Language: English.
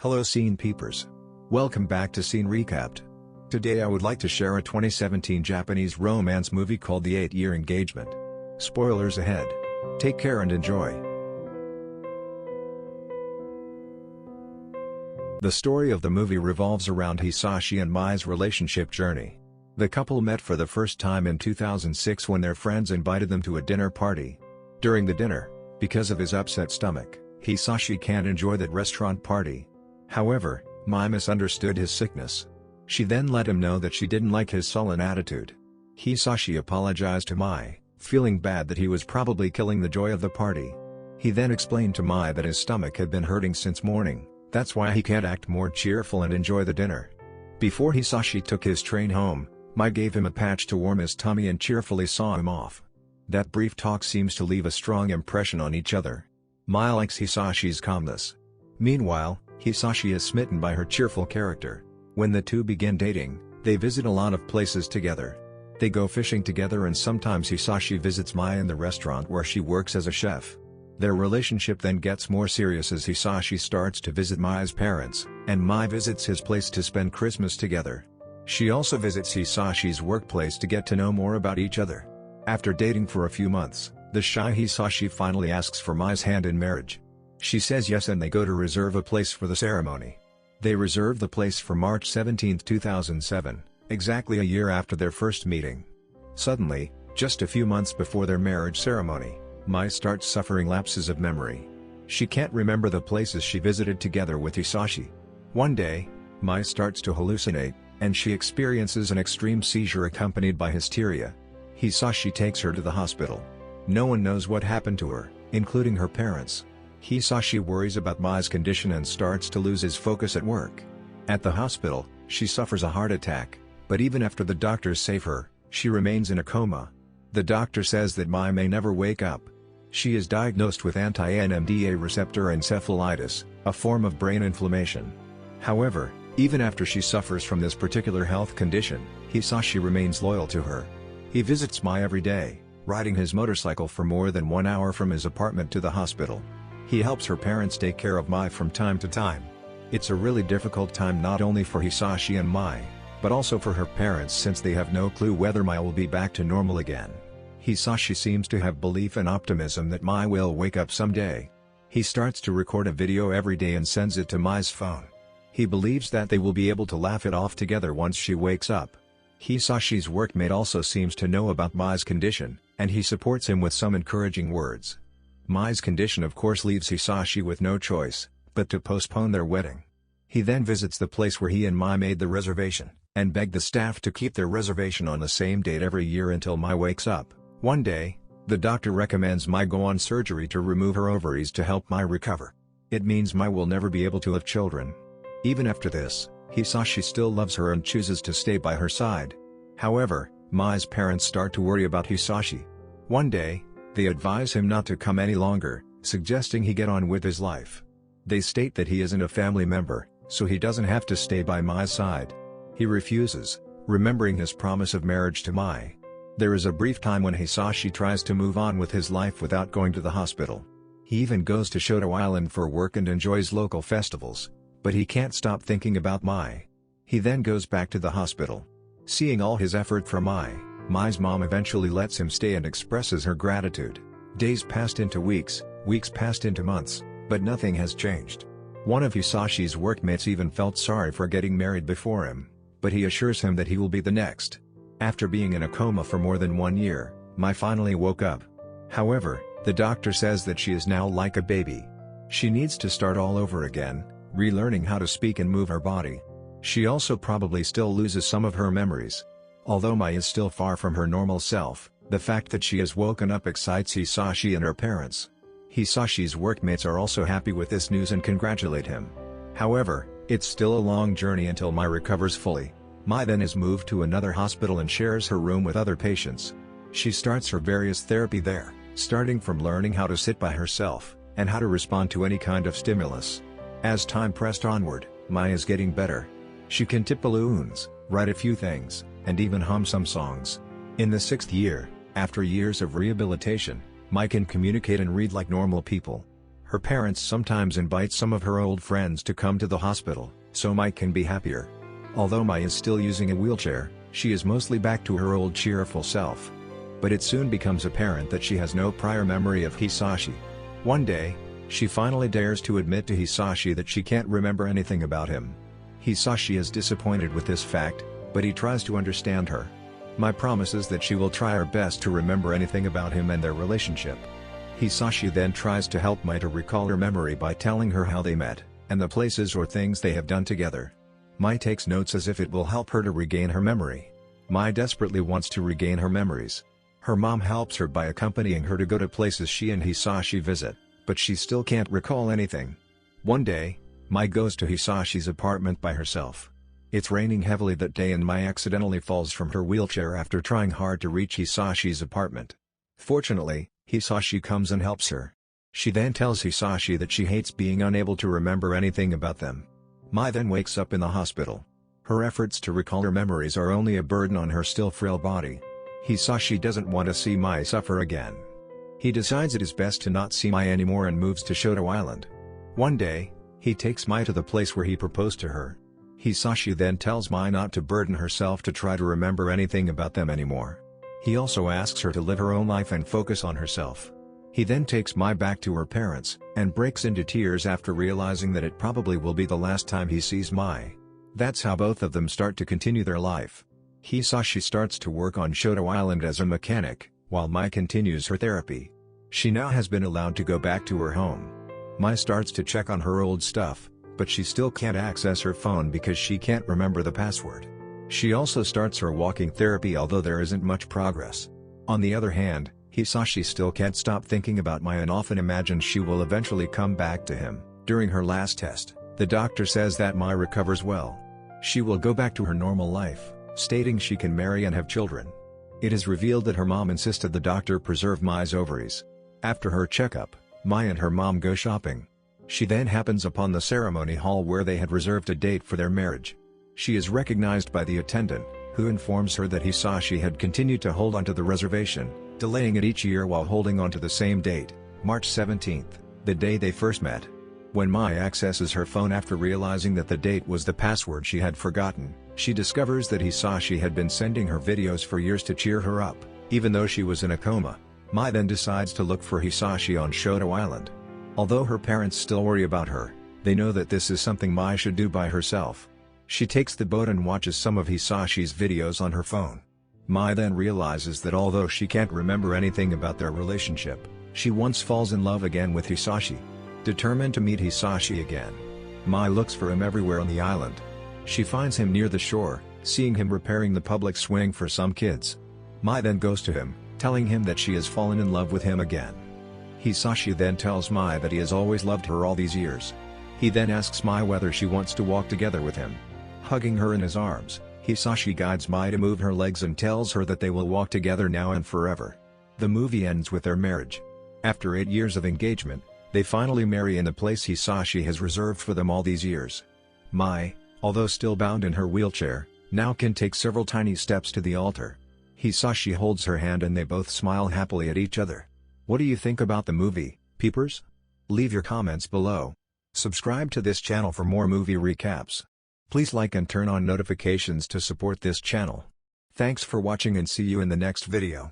Hello Scene Peepers. Welcome back to Scene Recapped. Today I would like to share a 2017 Japanese romance movie called The 8-Year Engagement. Spoilers ahead. Take care and enjoy. The story of the movie revolves around Hisashi and Mai's relationship journey. The couple met for the first time in 2006 when their friends invited them to a dinner party. During the dinner, because of his upset stomach, Hisashi can't enjoy that restaurant party. However, Mai misunderstood his sickness. She then let him know that she didn't like his sullen attitude. Hisashi apologized to Mai, feeling bad that he was probably killing the joy of the party. He then explained to Mai that his stomach had been hurting since morning, that's why he can't act more cheerful and enjoy the dinner. Before Hisashi took his train home, Mai gave him a patch to warm his tummy and cheerfully saw him off. That brief talk seems to leave a strong impression on each other. Mai likes Hisashi's calmness. Meanwhile, Hisashi is smitten by her cheerful character. When the two begin dating, they visit a lot of places together. They go fishing together and sometimes Hisashi visits Mai in the restaurant where she works as a chef. Their relationship then gets more serious as Hisashi starts to visit Mai's parents, and Mai visits his place to spend Christmas together. She also visits Hisashi's workplace to get to know more about each other. After dating for a few months, the shy Hisashi finally asks for Mai's hand in marriage. She says yes and they go to reserve a place for the ceremony. They reserve the place for March 17, 2007, exactly a year after their first meeting. Suddenly, just a few months before their marriage ceremony, Mai starts suffering lapses of memory. She can't remember the places she visited together with Hisashi. One day, Mai starts to hallucinate, and she experiences an extreme seizure accompanied by hysteria. Hisashi takes her to the hospital. No one knows what happened to her, including her parents. Hisashi worries about Mai's condition and starts to lose his focus at work. At the hospital, she suffers a heart attack, but even after the doctors save her, she remains in a coma. The doctor says that Mai may never wake up. She is diagnosed with anti-NMDA receptor encephalitis, a form of brain inflammation. However, even after she suffers from this particular health condition, Hisashi remains loyal to her. He visits Mai every day, riding his motorcycle for more than 1 hour from his apartment to the hospital. He helps her parents take care of Mai from time to time. It's a really difficult time not only for Hisashi and Mai, but also for her parents since they have no clue whether Mai will be back to normal again. Hisashi seems to have belief and optimism that Mai will wake up someday. He starts to record a video every day and sends it to Mai's phone. He believes that they will be able to laugh it off together once she wakes up. Hisashi's workmate also seems to know about Mai's condition, and he supports him with some encouraging words. Mai's condition of course leaves Hisashi with no choice, but to postpone their wedding. He then visits the place where he and Mai made the reservation, and begged the staff to keep their reservation on the same date every year until Mai wakes up. One day, the doctor recommends Mai go on surgery to remove her ovaries to help Mai recover. It means Mai will never be able to have children. Even after this, Hisashi still loves her and chooses to stay by her side. However, Mai's parents start to worry about Hisashi. One day, they advise him not to come any longer, suggesting he get on with his life. They state that he isn't a family member, so he doesn't have to stay by Mai's side. He refuses, remembering his promise of marriage to Mai. There is a brief time when Hisashi tries to move on with his life without going to the hospital. He even goes to Shoto Island for work and enjoys local festivals, but he can't stop thinking about Mai. He then goes back to the hospital. Seeing all his effort for Mai's mom eventually lets him stay and expresses her gratitude. Days passed into weeks, weeks passed into months, but nothing has changed. One of Hisashi's workmates even felt sorry for getting married before him, but he assures him that he will be the next. After being in a coma for more than 1 year, Mai finally woke up. However, the doctor says that she is now like a baby. She needs to start all over again, relearning how to speak and move her body. She also probably still loses some of her memories. Although Mai is still far from her normal self, the fact that she has woken up excites Hisashi and her parents. Hisashi's workmates are also happy with this news and congratulate him. However, it's still a long journey until Mai recovers fully. Mai then is moved to another hospital and shares her room with other patients. She starts her various therapy there, starting from learning how to sit by herself, and how to respond to any kind of stimulus. As time pressed onward, Mai is getting better. She can tip balloons, write a few things, and even hum some songs. In the 6th year, after years of rehabilitation, Mai can communicate and read like normal people. Her parents sometimes invite some of her old friends to come to the hospital, so Mai can be happier. Although Mai is still using a wheelchair, she is mostly back to her old cheerful self. But it soon becomes apparent that she has no prior memory of Hisashi. One day, she finally dares to admit to Hisashi that she can't remember anything about him. Hisashi is disappointed with this fact, but he tries to understand her. Mai promises that she will try her best to remember anything about him and their relationship. Hisashi then tries to help Mai to recall her memory by telling her how they met, and the places or things they have done together. Mai takes notes as if it will help her to regain her memory. Mai desperately wants to regain her memories. Her mom helps her by accompanying her to go to places she and Hisashi visit, but she still can't recall anything. One day, Mai goes to Hisashi's apartment by herself. It's raining heavily that day and Mai accidentally falls from her wheelchair after trying hard to reach Hisashi's apartment. Fortunately, Hisashi comes and helps her. She then tells Hisashi that she hates being unable to remember anything about them. Mai then wakes up in the hospital. Her efforts to recall her memories are only a burden on her still frail body. Hisashi doesn't want to see Mai suffer again. He decides it is best to not see Mai anymore and moves to Shoto Island. One day, he takes Mai to the place where he proposed to her. Hisashi then tells Mai not to burden herself to try to remember anything about them anymore. He also asks her to live her own life and focus on herself. He then takes Mai back to her parents, and breaks into tears after realizing that it probably will be the last time he sees Mai. That's how both of them start to continue their life. Hisashi starts to work on Shoto Island as a mechanic, while Mai continues her therapy. She now has been allowed to go back to her home. Mai starts to check on her old stuff, but she still can't access her phone because she can't remember the password. She also starts her walking therapy, although there isn't much progress. On the other hand, Hisashi still can't stop thinking about Mai and often imagines she will eventually come back to him. During her last test, the doctor says that Mai recovers well. She will go back to her normal life, stating she can marry and have children. It is revealed that her mom insisted the doctor preserve Mai's ovaries. After her checkup, Mai and her mom go shopping. She then happens upon the ceremony hall where they had reserved a date for their marriage. She is recognized by the attendant, who informs her that Hisashi had continued to hold onto the reservation, delaying it each year while holding on to the same date, March 17th, the day they first met. When Mai accesses her phone after realizing that the date was the password she had forgotten, she discovers that Hisashi had been sending her videos for years to cheer her up, even though she was in a coma. Mai then decides to look for Hisashi on Shoto Island. Although her parents still worry about her, they know that this is something Mai should do by herself. She takes the boat and watches some of Hisashi's videos on her phone. Mai then realizes that although she can't remember anything about their relationship, she once falls in love again with Hisashi. Determined to meet Hisashi again, Mai looks for him everywhere on the island. She finds him near the shore, seeing him repairing the public swing for some kids. Mai then goes to him, telling him that she has fallen in love with him again. Hisashi then tells Mai that he has always loved her all these years. He then asks Mai whether she wants to walk together with him. Hugging her in his arms, Hisashi guides Mai to move her legs and tells her that they will walk together now and forever. The movie ends with their marriage. After 8 years of engagement, they finally marry in the place Hisashi has reserved for them all these years. Mai, although still bound in her wheelchair, now can take several tiny steps to the altar. Hisashi holds her hand and they both smile happily at each other. What do you think about the movie, peepers? Leave your comments below. Subscribe to this channel for more movie recaps. Please like and turn on notifications to support this channel. Thanks for watching and see you in the next video.